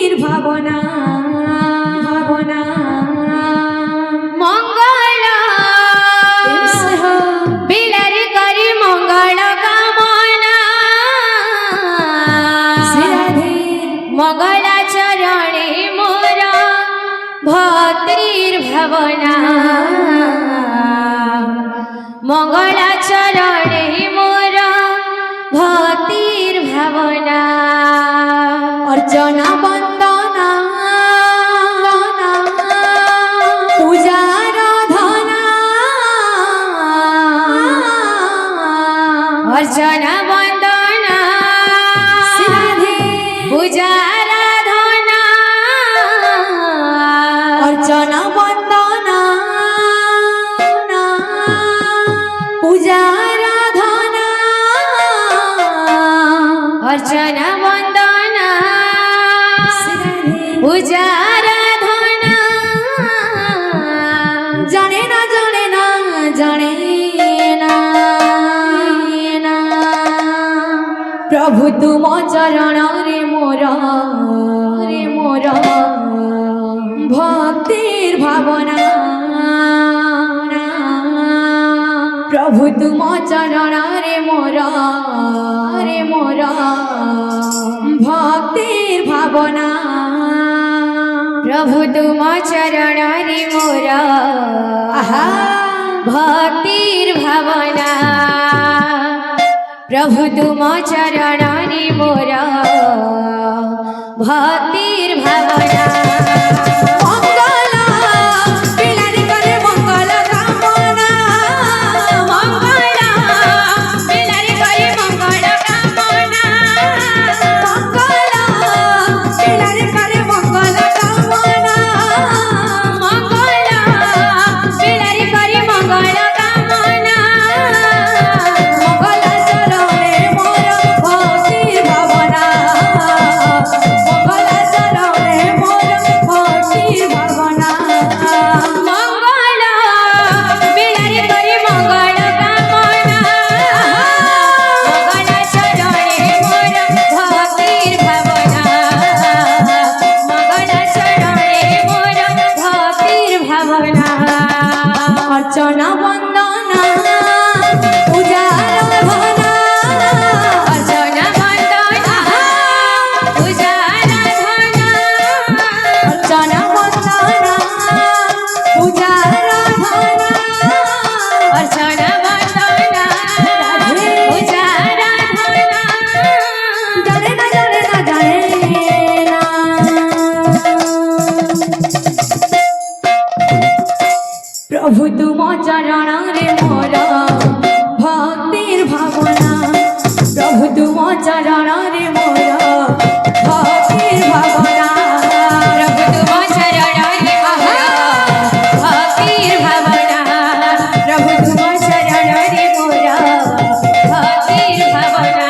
ভক্তির ভাবনা ভাবনা মঙ্গল বিলারি করি মঙ্গল কামনা শ্রীরাধে মঙ্গলা চরণে মোর ভক্তির ভাবনা মঙ্গলা চরণে মোর ভক্তির ভাবনা অর্চনা বন্দনা পূজারাধনা অর্চনা বন্দনা শ্রীরাধে পূজারাধনা অর্চনা বন্দনা পূজারাধনা অর্চনা বন্দনা শ্রীরাধে পূজারাধনা জানে না জানে না জানে না প্রভু তুম চরণ রে মোর ভক্তির ভাবনা প্রভু তুম চরণ রে মোর ভক্তির ভাবনা প্রভু তুম চরণে মোর আহা ভক্তির ভাবনা প্রভু তুম চরণে মোর ভক্তির ভাবনা মঙ্গল বিলারি করে মঙ্গল কামনা মঙ্গল বিলারি করি মঙ্গল কামনা মঙ্গল বিলারি করে মঙ্গল কামনা মঙ্গল বিলারি করি মঙ্গল কামনা মঙ্গল চরণে মোর ভক্তির ভাবনা মঙ্গল চরণে মোর ভক্তির ভাবনা মঙ্গল বিলারি করি মঙ্গল কামনা মঙ্গল চরণে মোর ভক্তির ভাবনা মঙ্গল চরণে মোর ভক্তির ভাবনা অর্চনা বন্দনা পূজারাধনা অর্চনা বন্দনা পূজারাধনা অর্চনা বন্দনা পূজারাধনা অর্চনা বন্দনা পূজারাধনা জানে না জানে না জানে না প্রভু তুম চরণ রে মোর ভক্তির ভাবনা প্রভু তুম চরণ রে মোর ভক্তির ভাবনা প্রভু তুম চরণে মোর ভক্তির ভাবনা প্রভু তুম চরণে মোর ভক্তির ভাবনা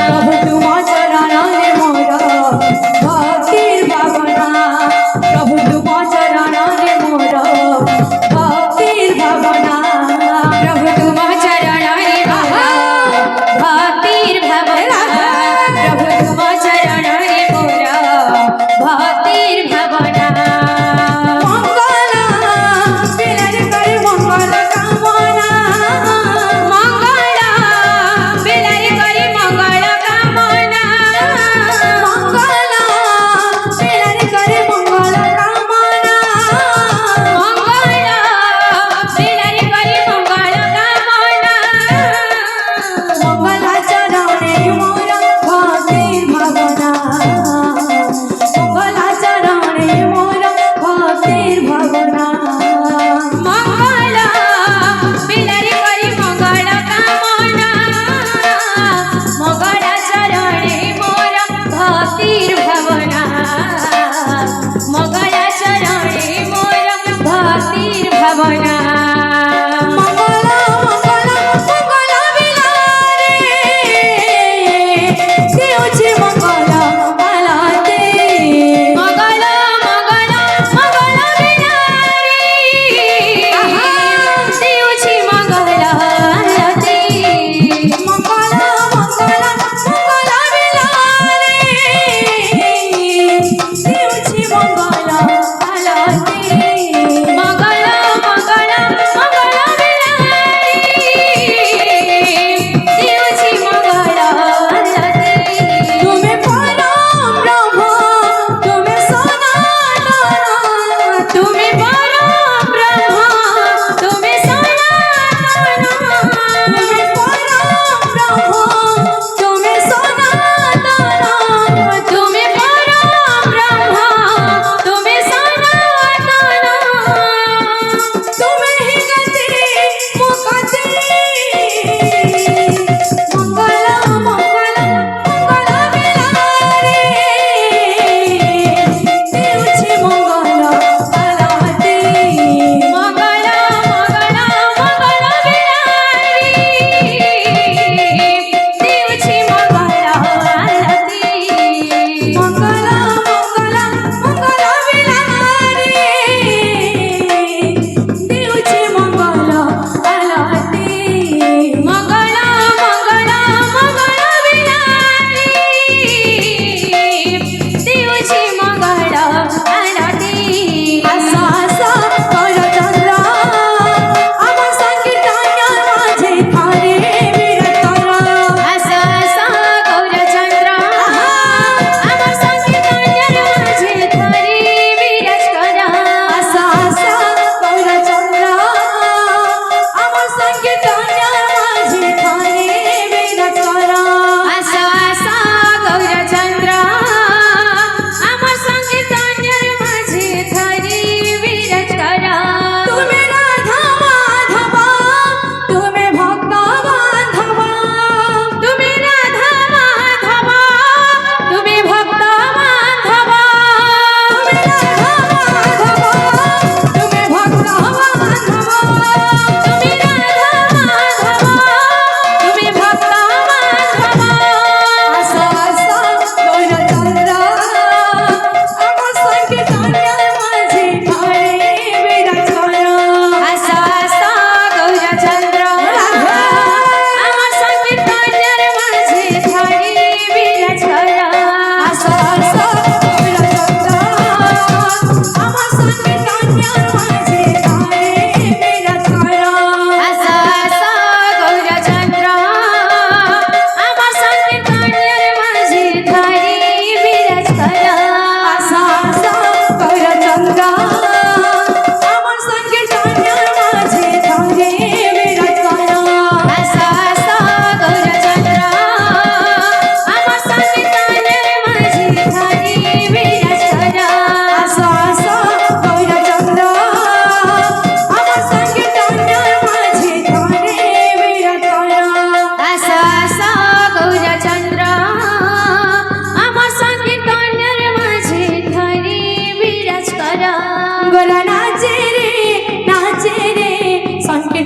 প্রভু তুম চরণ রে মোর ভক্তির ভাবনা প্রভু তুম চরণ রে মোর ভক্তির ভাবনা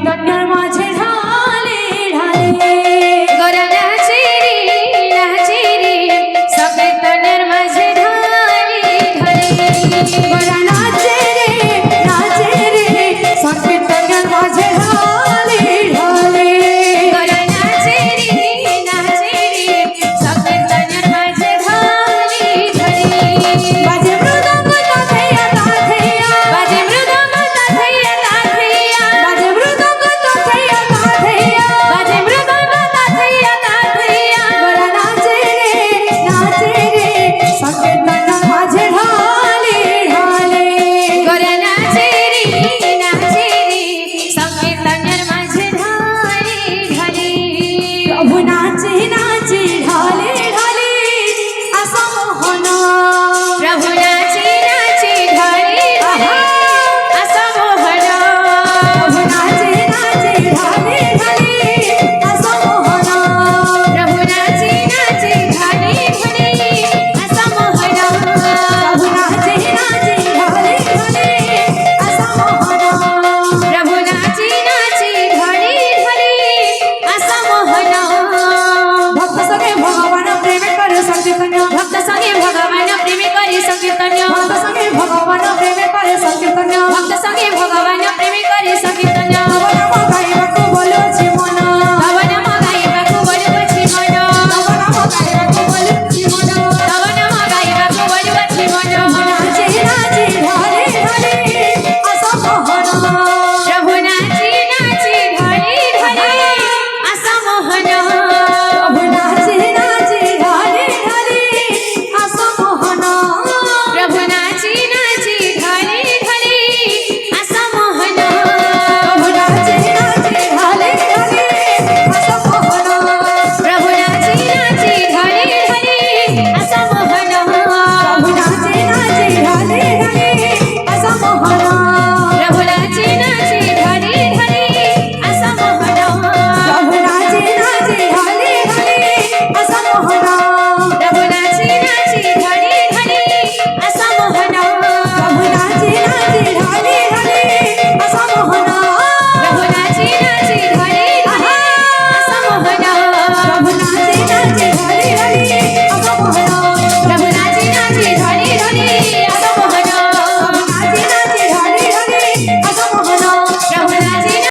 चैतन्य